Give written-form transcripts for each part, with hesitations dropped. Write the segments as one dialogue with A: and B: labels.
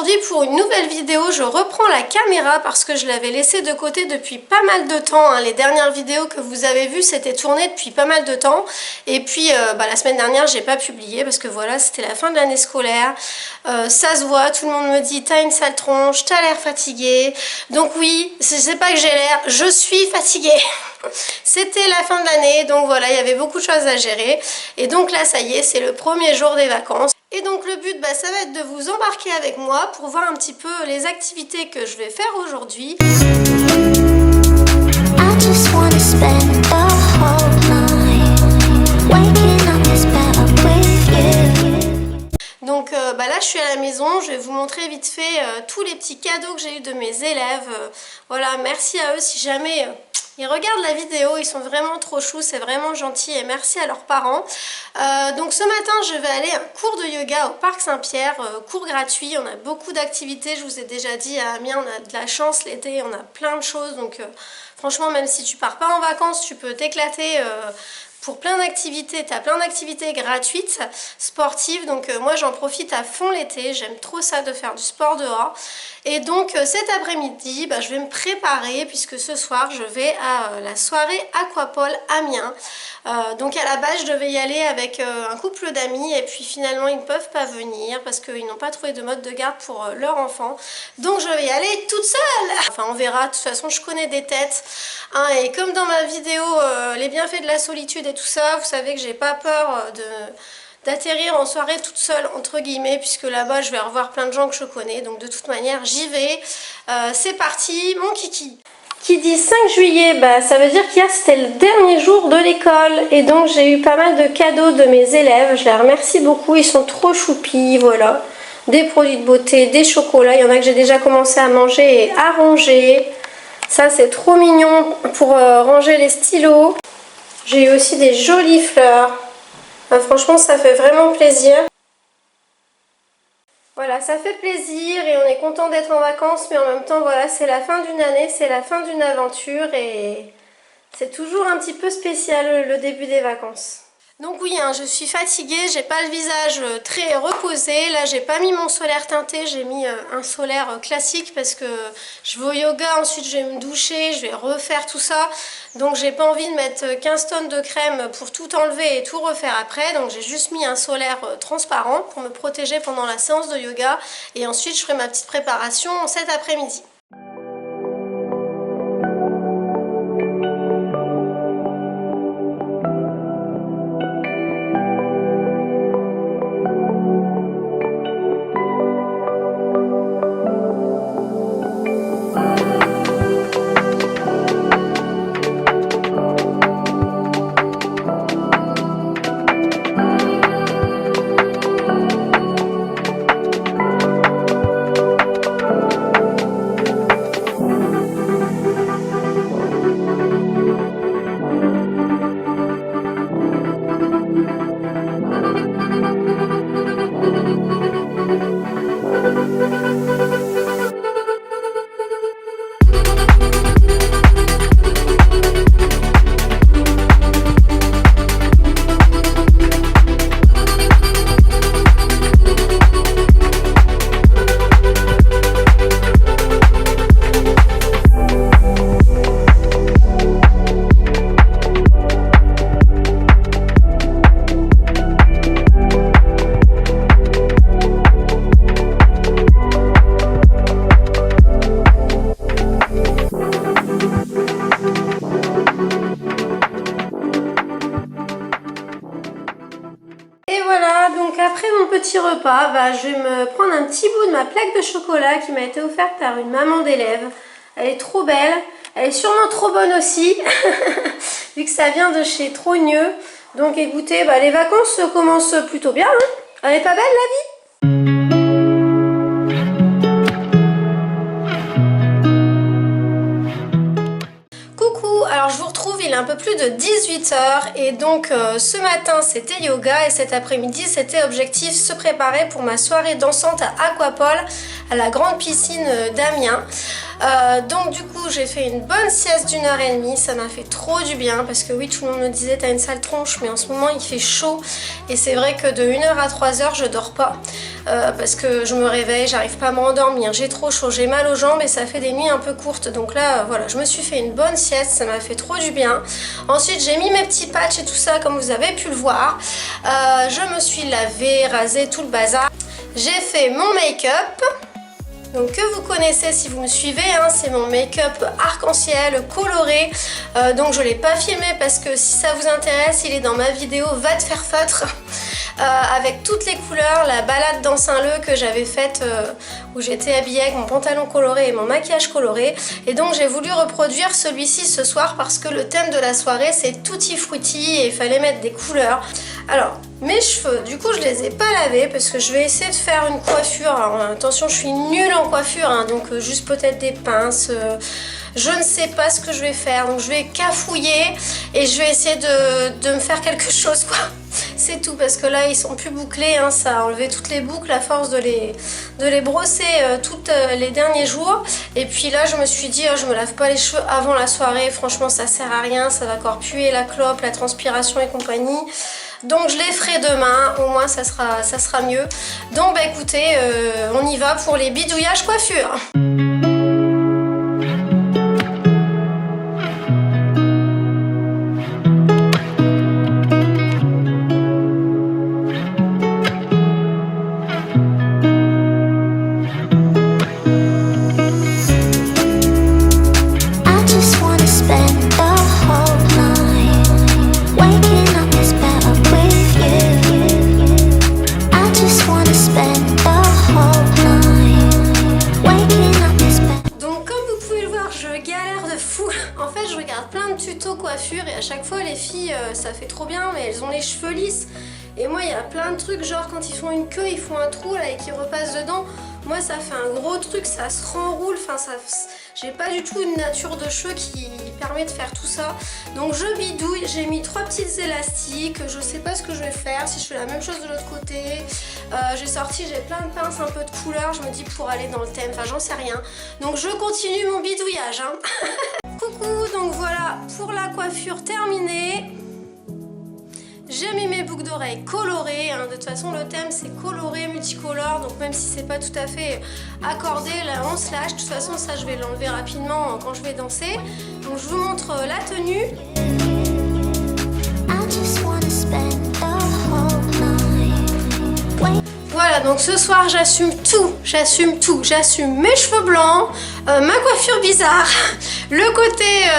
A: aujourd'hui pour une nouvelle vidéo. Je reprends la caméra parce que je l'avais laissée de côté depuis pas mal de temps. Les dernières vidéos que vous avez vues, c'était tourné depuis pas mal de temps. Et puis la semaine dernière, j'ai pas publié parce que voilà, c'était la fin de l'année scolaire. Ça se voit, tout le monde me dit t'as une sale tronche, t'as l'air fatiguée. Donc oui, c'est pas que j'ai l'air, je suis fatiguée. C'était la fin de l'année, donc voilà, il y avait beaucoup de choses à gérer. Et donc là, ça y est, c'est le premier jour des vacances. Et donc le but, ça va être de vous embarquer avec moi pour voir un petit peu les activités que je vais faire aujourd'hui. Donc là je suis à la maison, je vais vous montrer vite fait tous les petits cadeaux que j'ai eu de mes élèves. Voilà, merci à eux si jamais... ils regardent la vidéo, ils sont vraiment trop choux, c'est vraiment gentil et merci à leurs parents. Donc ce matin, je vais aller à un cours de yoga au Parc Saint-Pierre, cours gratuit. On a beaucoup d'activités, je vous ai déjà dit, à Amiens, on a de la chance l'été, on a plein de choses. Donc franchement, même si tu pars pas en vacances, tu peux t'éclater pour plein d'activités. Tu as plein d'activités gratuites, sportives. Donc moi, j'en profite à fond l'été. J'aime trop ça de faire du sport dehors. Et donc cet après-midi, je vais me préparer puisque ce soir, je vais à la soirée Aquapole Amiens. Donc à la base, je devais y aller avec un couple d'amis et puis finalement, ils ne peuvent pas venir parce qu'ils n'ont pas trouvé de mode de garde pour leur enfant. Donc je vais y aller toute seule. Enfin, on verra. De toute façon, je connais des têtes. Et comme dans ma vidéo, les bienfaits de la solitude et tout ça, vous savez que j'ai pas peur d'atterrir en soirée toute seule entre guillemets, puisque là-bas je vais revoir plein de gens que je connais, donc de toute manière j'y vais. C'est parti, mon kiki. Qui dit 5 juillet, ça veut dire qu'hier c'était le dernier jour de l'école et donc j'ai eu pas mal de cadeaux de mes élèves. Je les remercie beaucoup, ils sont trop choupis, voilà. Des produits de beauté, des chocolats, il y en a que j'ai déjà commencé à manger et à ranger. Ça c'est trop mignon pour ranger les stylos. J'ai eu aussi des jolies fleurs. Franchement, ça fait vraiment plaisir. Voilà, ça fait plaisir et on est content d'être en vacances, mais en même temps, voilà, c'est la fin d'une année, c'est la fin d'une aventure et c'est toujours un petit peu spécial le début des vacances. Donc oui, je suis fatiguée, j'ai pas le visage très reposé. Là, j'ai pas mis mon solaire teinté, j'ai mis un solaire classique parce que je vais au yoga, ensuite je vais me doucher, je vais refaire tout ça. Donc j'ai pas envie de mettre 15 tonnes de crème pour tout enlever et tout refaire après. Donc j'ai juste mis un solaire transparent pour me protéger pendant la séance de yoga. Et ensuite, je ferai ma petite préparation cet après-midi. Après mon petit repas, je vais me prendre un petit bout de ma plaque de chocolat qui m'a été offerte par une maman d'élève. Elle est trop belle, elle est sûrement trop bonne aussi, vu que ça vient de chez Trogneux. Donc écoutez, les vacances commencent plutôt bien. Elle est pas belle la vie ? Alors je vous retrouve, il est un peu plus de 18 h et donc ce matin c'était yoga et cet après-midi c'était objectif se préparer pour ma soirée dansante à Aquapole, à la grande piscine d'Amiens. Donc du coup j'ai fait une bonne sieste d'1h30, ça m'a fait trop du bien parce que oui, tout le monde me disait t'as une sale tronche, mais en ce moment il fait chaud et c'est vrai que de 1h à 3h je dors pas parce que je me réveille, j'arrive pas à m'endormir, j'ai trop chaud, j'ai mal aux jambes et ça fait des nuits un peu courtes. Donc là voilà, je me suis fait une bonne sieste, ça m'a fait trop du bien. Ensuite j'ai mis mes petits patchs et tout ça comme vous avez pu le voir. Je me suis lavée, rasée, tout le bazar. J'ai fait mon make-up, donc que vous connaissez si vous me suivez, hein, c'est mon make-up arc-en-ciel coloré. Donc je ne l'ai pas filmé parce que si ça vous intéresse, il est dans ma vidéo Va te faire feutre. Avec toutes les couleurs, la balade dans Saint-Leu que j'avais faite où j'étais habillée avec mon pantalon coloré et mon maquillage coloré. Et donc j'ai voulu reproduire celui-ci ce soir parce que le thème de la soirée c'est tutti frutti et il fallait mettre des couleurs. Alors mes cheveux, du coup je les ai pas lavés parce que je vais essayer de faire une coiffure. Alors attention, je suis nulle en coiffure, hein, donc juste peut-être des pinces. Je ne sais pas ce que je vais faire, donc je vais cafouiller et je vais essayer de me faire quelque chose quoi. C'est tout, parce que là ils sont plus bouclés, hein, ça a enlevé toutes les boucles à force de les brosser toutes les derniers jours. Et puis là je me suis dit je me lave pas les cheveux avant la soirée, franchement ça sert à rien, ça va encore puer la clope, la transpiration et compagnie. Donc je les ferai demain, au moins ça sera mieux. Donc bah écoutez, on y va pour les bidouillages coiffure. Coiffure et à chaque fois les filles ça fait trop bien mais elles ont les cheveux lisses et moi il y a plein de trucs genre quand ils font une queue ils font un trou là et qu'ils repassent dedans, moi ça fait un gros truc, ça se renroule, enfin ça, j'ai pas du tout une nature de cheveux qui permet de faire tout ça. Donc je bidouille, j'ai mis 3 petites élastiques, je sais pas ce que je vais faire, si je fais la même chose de l'autre côté. J'ai plein de pinces un peu de couleur, je me dis pour aller dans le thème, enfin j'en sais rien. Donc je continue mon bidouillage hein. Coucou, donc voilà pour la coiffure terminée. J'ai mis mes boucles d'oreilles colorées, hein. De toute façon le thème c'est coloré, multicolore, donc même si c'est pas tout à fait accordé, là on se lâche. De toute façon ça je vais l'enlever rapidement quand je vais danser. Donc je vous montre la tenue. Voilà, donc ce soir j'assume tout, j'assume mes cheveux blancs, ma coiffure bizarre, le côté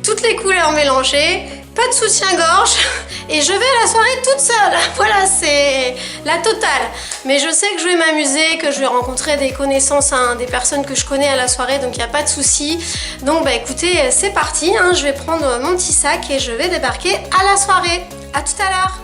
A: toutes les couleurs mélangées, pas de soutien-gorge et je vais à la soirée toute seule. Voilà, c'est la totale. Mais je sais que je vais m'amuser, que je vais rencontrer des connaissances, hein, des personnes que je connais à la soirée, donc il n'y a pas de souci. Donc bah écoutez, c'est parti, hein, je vais prendre mon petit sac et je vais débarquer à la soirée. À tout à l'heure.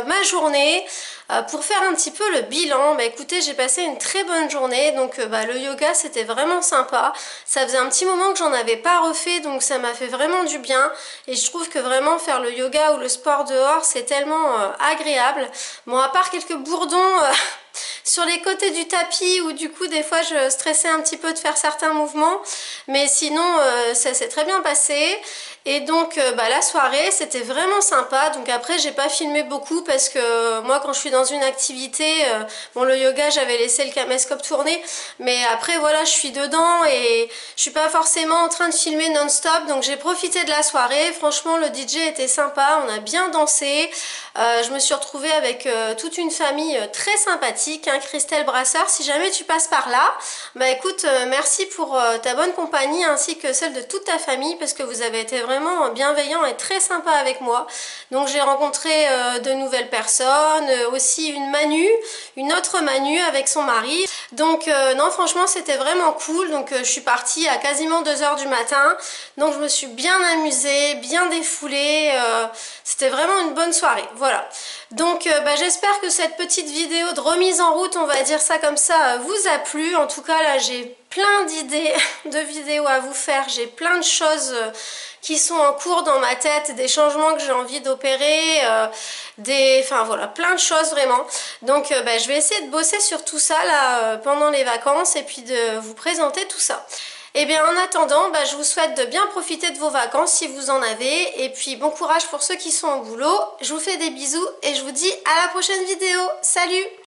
A: Ma journée pour faire un petit peu le bilan. Bah écoutez, j'ai passé une très bonne journée, donc le yoga c'était vraiment sympa, ça faisait un petit moment que j'en avais pas refait, donc ça m'a fait vraiment du bien et je trouve que vraiment faire le yoga ou le sport dehors c'est tellement agréable. Bon, à part quelques bourdons sur les côtés du tapis où du coup des fois je stressais un petit peu de faire certains mouvements, mais sinon ça s'est très bien passé. Et donc la soirée c'était vraiment sympa. Donc après j'ai pas filmé beaucoup parce que moi quand je suis dans une activité, bon le yoga j'avais laissé le caméscope tourner, mais après voilà je suis dedans et je suis pas forcément en train de filmer non-stop. Donc j'ai profité de la soirée, franchement le DJ était sympa, on a bien dansé. Je me suis retrouvée avec toute une famille très sympathique, hein, Christelle Brasseur, si jamais tu passes par là, bah écoute, merci pour ta bonne compagnie ainsi que celle de toute ta famille parce que vous avez été vraiment bienveillants et très sympa avec moi. Donc j'ai rencontré de nouvelles personnes, aussi une autre Manu avec son mari. Donc non franchement c'était vraiment cool. Donc je suis partie à quasiment 2 h du matin. Donc je me suis bien amusée, bien défoulée. C'était vraiment une bonne soirée. Voilà. Donc j'espère que cette petite vidéo de remise en route, on va dire ça comme ça, vous a plu. En tout cas là j'ai plein d'idées de vidéos à vous faire. J'ai plein de choses qui sont en cours dans ma tête, des changements que j'ai envie d'opérer, enfin voilà, plein de choses vraiment. Donc je vais essayer de bosser sur tout ça là pendant les vacances et puis de vous présenter tout ça. Et bien en attendant, je vous souhaite de bien profiter de vos vacances si vous en avez. Et puis bon courage pour ceux qui sont au boulot. Je vous fais des bisous et je vous dis à la prochaine vidéo. Salut!